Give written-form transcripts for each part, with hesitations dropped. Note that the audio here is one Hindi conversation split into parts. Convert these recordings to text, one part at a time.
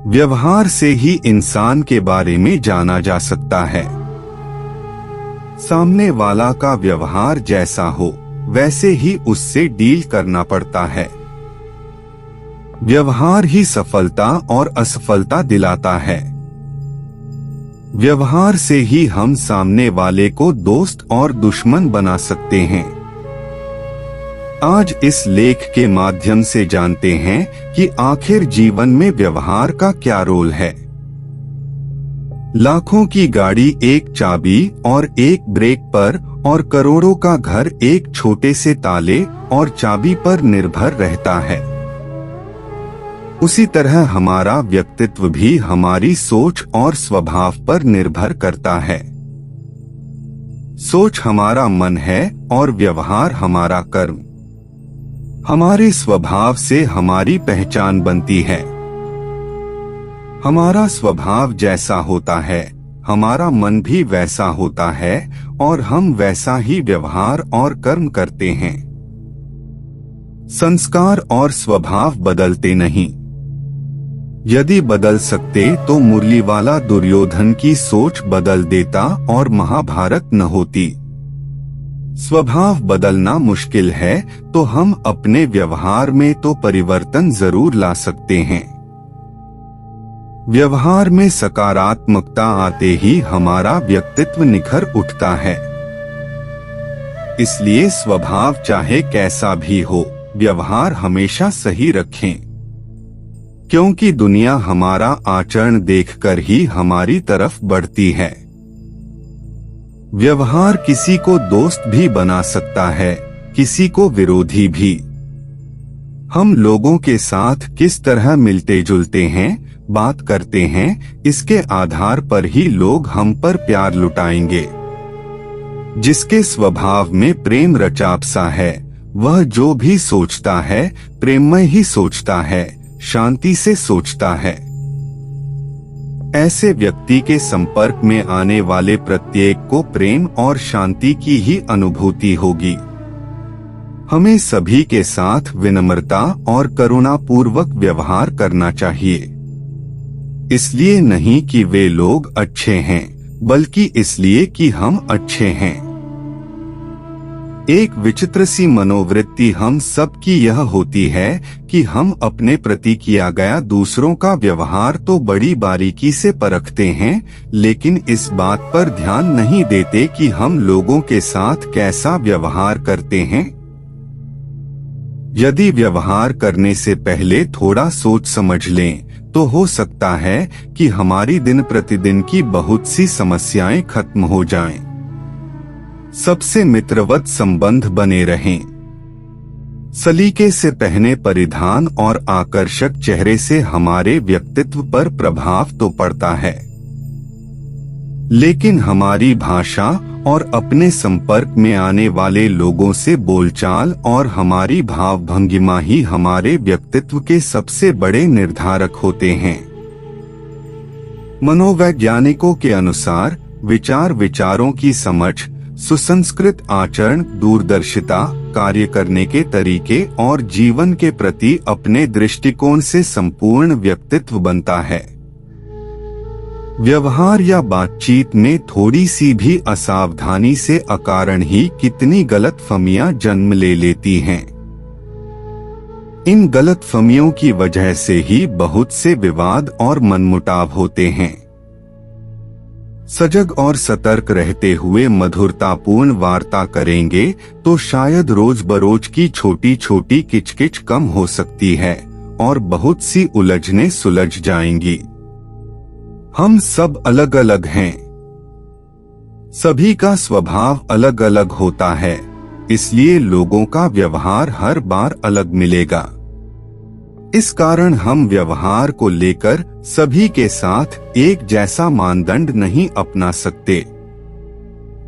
व्यवहार से ही इंसान के बारे में जाना जा सकता है। सामने वाला का व्यवहार जैसा हो वैसे ही उससे डील करना पड़ता है। व्यवहार ही सफलता और असफलता दिलाता है। व्यवहार से ही हम सामने वाले को दोस्त और दुश्मन बना सकते हैं। आज इस लेख के माध्यम से जानते हैं कि आखिर जीवन में व्यवहार का क्या रोल है। लाखों की गाड़ी एक चाबी और एक ब्रेक पर और करोड़ों का घर एक छोटे से ताले और चाबी पर निर्भर रहता है। उसी तरह हमारा व्यक्तित्व भी हमारी सोच और स्वभाव पर निर्भर करता है। सोच हमारा मन है और व्यवहार हमारा कर्म। हमारे स्वभाव से हमारी पहचान बनती है। हमारा स्वभाव जैसा होता है हमारा मन भी वैसा होता है और हम वैसा ही व्यवहार और कर्म करते हैं। संस्कार और स्वभाव बदलते नहीं। यदि बदल सकते तो मुरली वाला दुर्योधन की सोच बदल देता और महाभारत न होती। स्वभाव बदलना मुश्किल है तो हम अपने व्यवहार में तो परिवर्तन जरूर ला सकते हैं। व्यवहार में सकारात्मकता आते ही हमारा व्यक्तित्व निखर उठता है। इसलिए स्वभाव चाहे कैसा भी हो व्यवहार हमेशा सही रखें, क्योंकि दुनिया हमारा आचरण देखकर ही हमारी तरफ बढ़ती है। व्यवहार किसी को दोस्त भी बना सकता है, किसी को विरोधी भी। हम लोगों के साथ किस तरह मिलते जुलते हैं, बात करते हैं, इसके आधार पर ही लोग हम पर प्यार लुटाएंगे। जिसके स्वभाव में प्रेम रचापसा है वह जो भी सोचता है प्रेममय ही सोचता है, शांति से सोचता है। ऐसे व्यक्ति के संपर्क में आने वाले प्रत्येक को प्रेम और शांति की ही अनुभूति होगी। हमें सभी के साथ विनम्रता और करुणापूर्वक व्यवहार करना चाहिए। इसलिए नहीं कि वे लोग अच्छे हैं, बल्कि इसलिए कि हम अच्छे हैं। एक विचित्र सी मनोवृत्ति हम सब की यह होती है कि हम अपने प्रति किया गया दूसरों का व्यवहार तो बड़ी बारीकी से परखते हैं, लेकिन इस बात पर ध्यान नहीं देते कि हम लोगों के साथ कैसा व्यवहार करते हैं। यदि व्यवहार करने से पहले थोड़ा सोच समझ लें तो हो सकता है कि हमारी दिन प्रतिदिन की बहुत सी समस्याएं खत्म हो जाएं। सबसे मित्रवत संबंध बने रहें। सलीके से पहने परिधान और आकर्षक चेहरे से हमारे व्यक्तित्व पर प्रभाव तो पड़ता है, लेकिन हमारी भाषा और अपने संपर्क में आने वाले लोगों से बोलचाल और हमारी भाव भंगिमा ही हमारे व्यक्तित्व के सबसे बड़े निर्धारक होते हैं। मनोवैज्ञानिकों के अनुसार विचारों की समझ, सुसंस्कृत आचरण, दूरदर्शिता, कार्य करने के तरीके और जीवन के प्रति अपने दृष्टिकोण से संपूर्ण व्यक्तित्व बनता है। व्यवहार या बातचीत में थोड़ी सी भी असावधानी से अकारण ही कितनी गलतफहमियां जन्म ले लेती हैं। इन गलतफहमियों की वजह से ही बहुत से विवाद और मनमुटाव होते हैं। सजग और सतर्क रहते हुए मधुरतापूर्ण वार्ता करेंगे तो शायद रोज बरोज की छोटी छोटी किचकिच कम हो सकती है और बहुत सी उलझनें सुलझ जाएंगी। हम सब अलग अलग हैं। सभी का स्वभाव अलग अलग होता है, इसलिए लोगों का व्यवहार हर बार अलग मिलेगा। इस कारण हम व्यवहार को लेकर सभी के साथ एक जैसा मानदंड नहीं अपना सकते।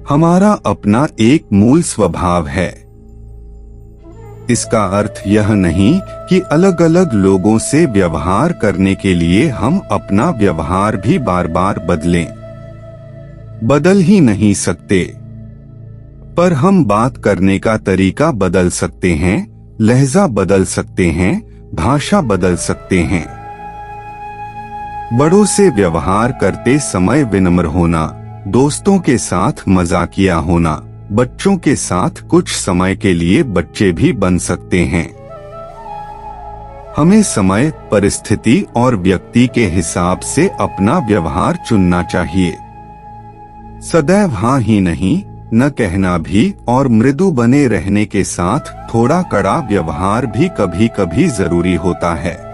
हमारा अपना एक मूल स्वभाव है। इसका अर्थ यह नहीं कि अलग अलग लोगों से व्यवहार करने के लिए हम अपना व्यवहार भी बार बार बदलें। बदल ही नहीं सकते, पर हम बात करने का तरीका बदल सकते हैं, लहजा बदल सकते हैं, भाषा बदल सकते हैं। बड़ों से व्यवहार करते समय विनम्र होना, दोस्तों के साथ मजाकिया होना, बच्चों के साथ कुछ समय के लिए बच्चे भी बन सकते हैं। हमें समय, परिस्थिति और व्यक्ति के हिसाब से अपना व्यवहार चुनना चाहिए। सदैव हाँ ही नहीं, न कहना भी और मृदु बने रहने के साथ थोड़ा कड़ा व्यवहार भी कभी कभी जरूरी होता है।